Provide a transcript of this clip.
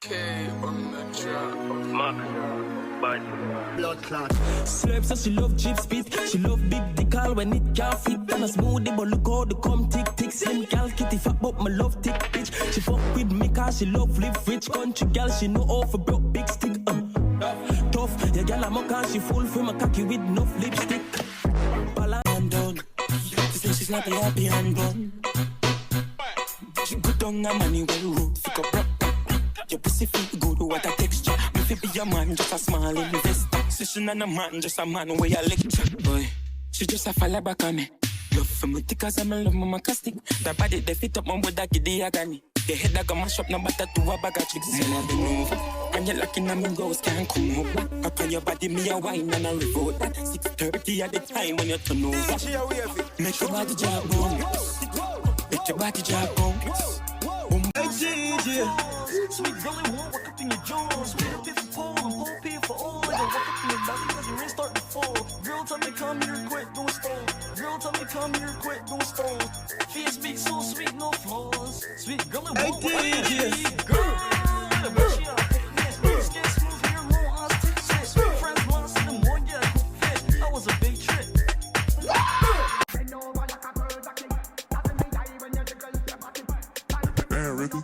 K on the track. Mark, bad. Blood clot. Slurp, so she love jeep speed. She love big dick all when it can't fit. And a smoothie, but look how the come tick tick. Slim gal kitty fat, but my love tick bitch. She fuck with me cause she love live rich. Country gal, she know all for broke big stick. Tough, yeah gal I'm a cause she full for my cocky with enough lipstick. Balance and done. She say she's not happy and done. She good on her money well road. Fick up rock. Your pussy feel good, what a texture. Me fi be a man, just a small investor. Session and a man, just a man where you lecture. Boy, she just a fall back on me. Love for me cause I'm in love with my casting. That body they fit up my wood that get the agony. The head that got mash up, no matter to a bag of chicks. Say I been over. And you're locking on me ghost can't come over. Up on your body, me a wine and a revolt that. 6:30 at the time when you turn over. Make your body drop bounce. Make your body drop bounce. Hey DJ. Sweet girlie won't walk up in your jaws. Sweet up if you pull, and pull pee for all. I walk up in your belly cause your wrist start to fall. Girl tell me come here quick, don't stall. Girl tell me come here quick, don't stall. Face speak so sweet, no flaws. Sweet girlie won't walk up in your jaws. Girl, the bitch she a skin smooth here, roll on stick shit. Sweet friends want to see them more, yeah, cool fit. That was a big trick. Damn, Ricky.